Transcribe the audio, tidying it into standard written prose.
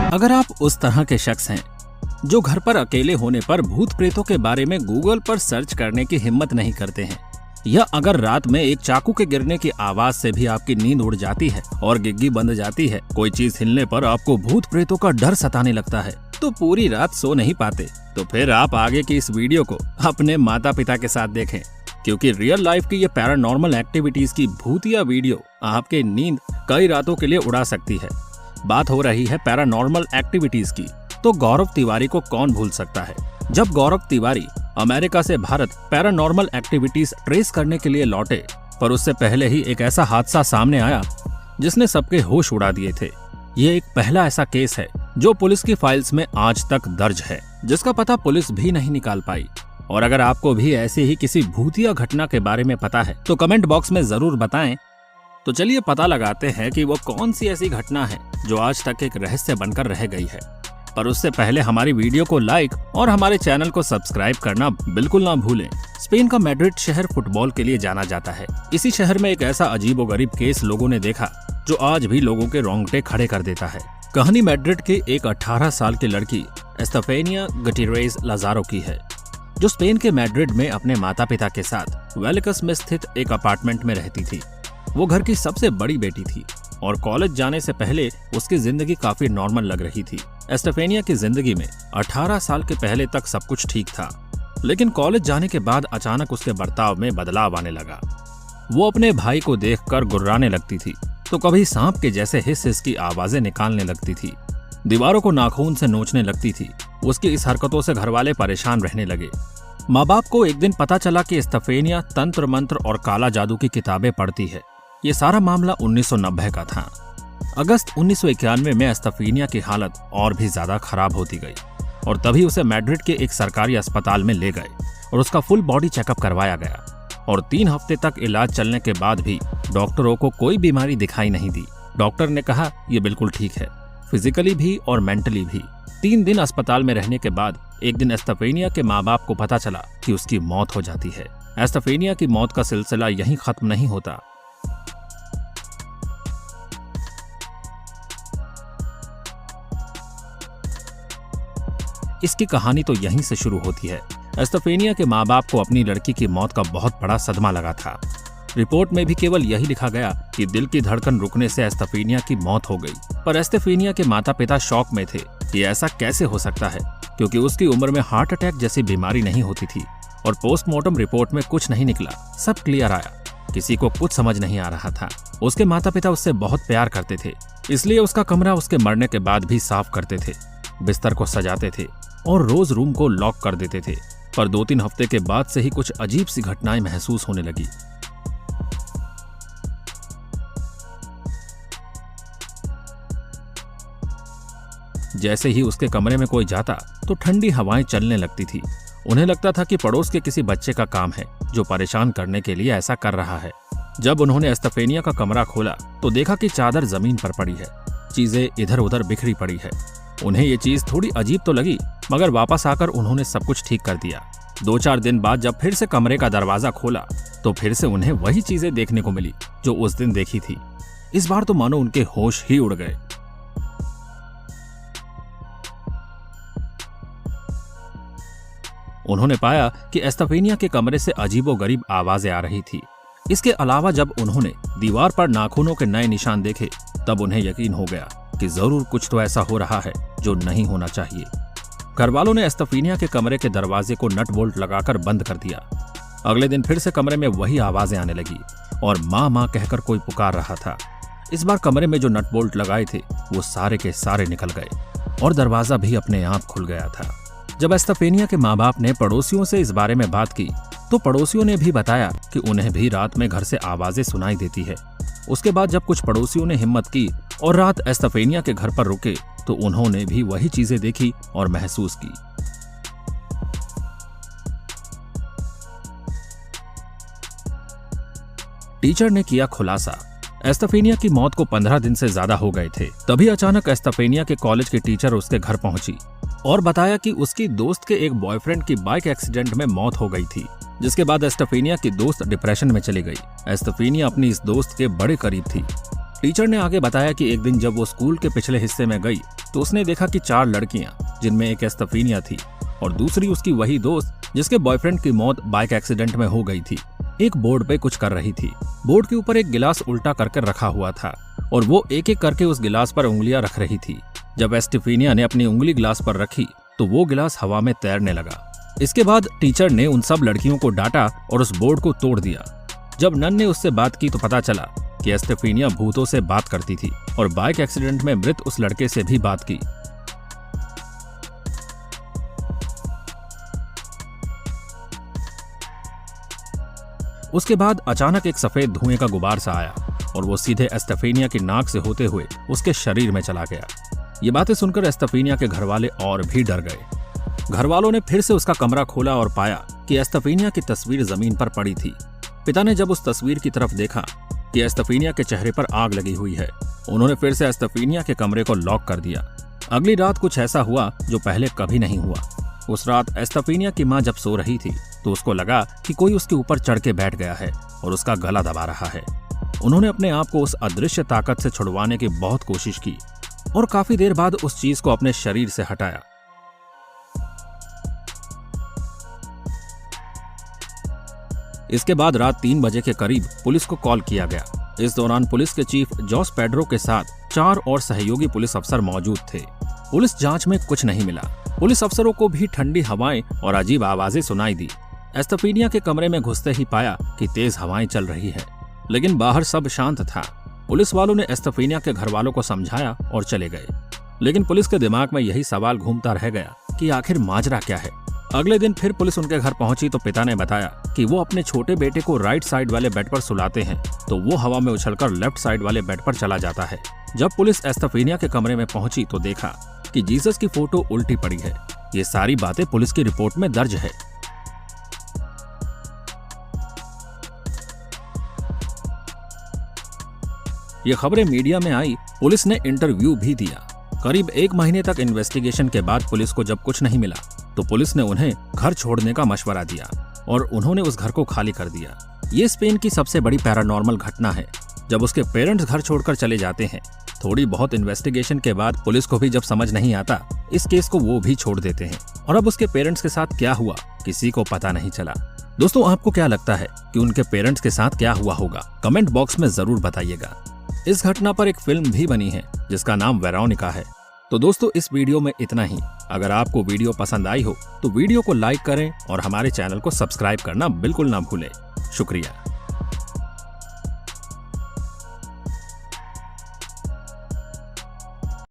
अगर आप उस तरह के शख्स हैं जो घर पर अकेले होने पर भूत प्रेतों के बारे में गूगल पर सर्च करने की हिम्मत नहीं करते हैं, या अगर रात में एक चाकू के गिरने की आवाज से भी आपकी नींद उड़ जाती है और गिग्गी बंद जाती है, कोई चीज हिलने पर आपको भूत प्रेतों का डर सताने लगता है, तो पूरी रात सो नहीं पाते, तो फिर आप आगे की इस वीडियो को अपने माता पिता के साथ देखें, क्योंकि रियल लाइफ की ये पैरानॉर्मल एक्टिविटीज की भूतिया वीडियो आपके नींद कई रातों के लिए उड़ा सकती है। बात हो रही है पैरानॉर्मल एक्टिविटीज की, तो गौरव तिवारी को कौन भूल सकता है। जब गौरव तिवारी अमेरिका से भारत पैरानॉर्मल एक्टिविटीज ट्रेस करने के लिए लौटे, पर उससे पहले ही एक ऐसा हादसा सामने आया जिसने सबके होश उड़ा दिए थे। ये एक पहला ऐसा केस है जो पुलिस की फाइल्स में आज तक दर्ज है, जिसका पता पुलिस भी नहीं निकाल पाई। और अगर आपको भी ऐसी ही किसी भूतिया घटना के बारे में पता है तो कमेंट बॉक्स में जरूर बताएं। तो चलिए पता लगाते हैं कि वो कौन सी ऐसी घटना है जो आज तक एक रहस्य बनकर रह गई है। पर उससे पहले हमारी वीडियो को लाइक और हमारे चैनल को सब्सक्राइब करना बिल्कुल ना भूलें। स्पेन का मैड्रिड शहर फुटबॉल के लिए जाना जाता है। इसी शहर में एक ऐसा अजीबोगरीब केस लोगों ने देखा जो आज भी लोगों के रोंगटे खड़े कर देता है। कहानी मैड्रिड के एक 18 साल की लड़की एस्टेफेनिया गुटिरेज लाजारो की है, जो स्पेन के मैड्रिड में अपने माता पिता के साथ वेलिकस में स्थित एक अपार्टमेंट में रहती थी। वो घर की सबसे बड़ी बेटी थी और कॉलेज जाने से पहले उसकी जिंदगी काफी नॉर्मल लग रही थी। एस्टेफेनिया की जिंदगी में 18 साल के पहले तक सब कुछ ठीक था, लेकिन कॉलेज जाने के बाद अचानक उसके बर्ताव में बदलाव आने लगा। वो अपने भाई को देखकर गुर्राने लगती थी, तो कभी सांप के जैसे हिस हिस की आवाजें निकालने लगती थी, दीवारों को नाखून से नोचने लगती थी। उसकी इस हरकतों से घरवाले परेशान रहने लगे। माँ बाप को एक दिन पता चला कि एस्टेफेनिया तंत्र मंत्र और काला जादू की किताबें पढ़ती है। ये सारा मामला 1990 का था। अगस्त 1991 में एस्टेफेनिया की हालत और भी ज्यादा खराब होती गई और तभी उसे मैड्रिड के एक सरकारी अस्पताल में ले गए और उसका फुल बॉडी चेकअप करवाया गया। और 3 हफ्ते तक इलाज चलने के बाद भी डॉक्टरों को कोई बीमारी दिखाई नहीं दी। डॉक्टर ने कहा ये बिल्कुल ठीक है, फिजिकली भी और मेंटली भी। 3 दिन अस्पताल में रहने के बाद एक दिन एस्टेफेनिया के माँ बाप को पता चला कि उसकी मौत हो जाती है। एस्टेफेनिया की मौत का सिलसिला यहीं खत्म नहीं होता। इसकी कहानी तो यहीं से शुरू होती है। एस्टेफेनिया के माँ बाप को अपनी लड़की की मौत का बहुत बड़ा सदमा लगा था। रिपोर्ट में भी केवल यही लिखा गया कि दिल की धड़कन रुकने से एस्टेफेनिया की मौत हो गई। पर एस्टेफेनिया के माता पिता शॉक में थे कि ऐसा कैसे हो सकता है, क्योंकि उसकी उम्र में हार्ट अटैक जैसी बीमारी नहीं होती थी और पोस्टमार्टम रिपोर्ट में कुछ नहीं निकला, सब क्लियर आया। किसी को कुछ समझ नहीं आ रहा था। उसके माता पिता उससे बहुत प्यार करते थे, इसलिए उसका कमरा उसके मरने के बाद भी साफ करते थे, बिस्तर को सजाते थे और रोज रूम को लॉक कर देते थे। पर 2-3 हफ्ते के बाद से ही कुछ अजीब सी घटनाएं महसूस होने लगी। जैसे ही उसके कमरे में कोई जाता तो ठंडी हवाएं चलने लगती थी। उन्हें लगता था कि पड़ोस के किसी बच्चे का काम है जो परेशान करने के लिए ऐसा कर रहा है। जब उन्होंने एस्टेफेनिया का कमरा खोला तो देखा कि चादर जमीन पर पड़ी है, चीजें इधर उधर बिखरी पड़ी है। उन्हें ये चीज थोड़ी अजीब तो लगी, मगर वापस आकर उन्होंने सब कुछ ठीक कर दिया। 2-4 दिन बाद जब फिर से कमरे का दरवाजा खोला तो फिर से उन्हें वही चीजें देखने को मिली जो उस दिन देखी थी। इस बार तो मानो उनके होश ही उड़ गए। उन्होंने पाया कि एस्टेफेनिया के कमरे से अजीबोगरीब आवाजें आ रही थी। इसके अलावा जब उन्होंने दीवार पर नाखूनों के नए निशान देखे तब उन्हें यकीन हो गया कि जरूर कुछ तो ऐसा हो रहा है जो नहीं होना चाहिए। घरवालों ने एस्टेफेनिया के कमरे के दरवाजे को नट बोल्ट लगाकर बंद कर दिया। अगले दिन फिर से कमरे में वही आवाजें आने लगी और माँ माँ कहकर कोई पुकार रहा था। इस बार कमरे में जो नट बोल्ट लगाए थे वो सारे के सारे निकल गए और दरवाजा भी अपने आप खुल गया था। जब एस्टेफेनिया के माँ बाप ने पड़ोसियों से इस बारे में बात की तो पड़ोसियों ने भी बताया कि उन्हें भी रात में घर से आवाजें सुनाई देती है। उसके बाद जब कुछ पड़ोसियों ने हिम्मत की और रात एस्टेफेनिया के घर पर रुके तो उन्होंने भी वही चीजें देखी और महसूस की। टीचर ने किया खुलासा। एस्टेफेनिया की मौत को 15 दिन से ज्यादा हो गए थे। तभी अचानक एस्टेफेनिया के कॉलेज की टीचर उसके घर पहुंची और बताया कि उसकी दोस्त के एक बॉयफ्रेंड की बाइक एक्सीडेंट में मौत हो गई थी, जिसके बाद एस्टेफेनिया की दोस्त डिप्रेशन में चली गई। एस्टेफेनिया अपनी इस दोस्त के बड़े करीब थी। टीचर ने आगे बताया कि एक दिन जब वो स्कूल के पिछले हिस्से में गई तो उसने देखा कि 4 लड़कियां, जिनमें एक एस्तफीनिया थी और दूसरी उसकी वही दोस्त जिसके बॉयफ्रेंड की मौत बाइक एक्सीडेंट में हो गई थी, एक बोर्ड पे कुछ कर रही थी। बोर्ड के ऊपर एक गिलास उल्टा करके रखा हुआ था और वो एक एक करके उस गिलास पर उंगलियां रख रही थी। जब एस्टेफिनिया ने अपनी उंगली गिलास पर रखी तो वो गिलास हवा में तैरने लगा। इसके बाद टीचर ने उन सब लड़कियों को डांटा और उस बोर्ड को तोड़ दिया। जब नन ने उससे बात की तो पता चला कि एस्टेफिनिया भूतों से बात करती थी और बाइक एक्सीडेंट में मृत उस लड़के से भी बात की। उसके बाद अचानक एक सफेद धुएं का गुबार सा आया और वो सीधे एस्टेफिनिया की नाक से होते हुए उसके शरीर में चला गया। ये बातें सुनकर एस्टेफिनिया के घरवाले और भी डर गए। घरवालों ने फिर से उसका कमरा खोला और पाया कि एस्टेफिनिया की तस्वीर जमीन पर पड़ी थी। पिता ने जब उस तस्वीर की तरफ देखा कि एस्टेफिनिया के चेहरे पर आग लगी हुई है, उन्होंने फिर से एस्टेफिनिया के कमरे को लॉक कर दिया। अगली रात कुछ ऐसा हुआ जो पहले कभी नहीं हुआ। उस रात एस्टेफिनिया की मां जब सो रही थी तो उसको लगा कि कोई उसके ऊपर चढ़ के बैठ गया है और उसका गला दबा रहा है। उन्होंने अपने आप को उस अदृश्य ताकत से छुड़वाने की बहुत कोशिश की और काफी देर बाद उस चीज को अपने शरीर से हटाया। इसके बाद रात 3 बजे के करीब पुलिस को कॉल किया गया। इस दौरान पुलिस के चीफ जॉस पेड्रो के साथ 4 और सहयोगी पुलिस अफसर मौजूद थे। पुलिस जांच में कुछ नहीं मिला। पुलिस अफसरों को भी ठंडी हवाएं और अजीब आवाजें सुनाई दी। एस्टेफिनिया के कमरे में घुसते ही पाया कि तेज हवाएं चल रही है, लेकिन बाहर सब शांत था। पुलिस वालों ने एस्टेफिनिया के घर वालों को समझाया और चले गए, लेकिन पुलिस के दिमाग में यही सवाल घूमता रह गया कि आखिर माजरा क्या है। अगले दिन फिर पुलिस उनके घर पहुंची तो पिता ने बताया कि वो अपने छोटे बेटे को राइट साइड वाले बेड पर सुलाते हैं तो वो हवा में उछलकर लेफ्ट साइड वाले बेड पर चला जाता है। जब पुलिस एस्टेफिनिया के कमरे में पहुंची तो देखा कि जीसस की फोटो उल्टी पड़ी है। ये सारी बातें पुलिस की रिपोर्ट में दर्ज है। ये खबरें मीडिया में आई, पुलिस ने इंटरव्यू भी दिया। करीब 1 महीने तक इन्वेस्टिगेशन के बाद पुलिस को जब कुछ नहीं मिला तो पुलिस ने उन्हें घर छोड़ने का मशवरा दिया और उन्होंने उस घर को खाली कर दिया। ये स्पेन की सबसे बड़ी पैरानॉर्मल घटना है जब उसके पेरेंट्स घर छोड़कर चले जाते हैं। थोड़ी बहुत इन्वेस्टिगेशन के बाद पुलिस को भी जब समझ नहीं आता, इस केस को वो भी छोड़ देते हैं और अब उसके पेरेंट्स के साथ क्या हुआ किसी को पता नहीं चला। दोस्तों, आपको क्या लगता है कि उनके पेरेंट्स के साथ क्या हुआ होगा? कमेंट बॉक्स में जरूर बताइएगा। इस घटना पर एक फिल्म भी बनी है जिसका नाम वेरोनिका है। तो दोस्तों, इस वीडियो में इतना ही। अगर आपको वीडियो पसंद आई हो तो वीडियो को लाइक करें और हमारे चैनल को सब्सक्राइब करना बिल्कुल ना भूलें। शुक्रिया।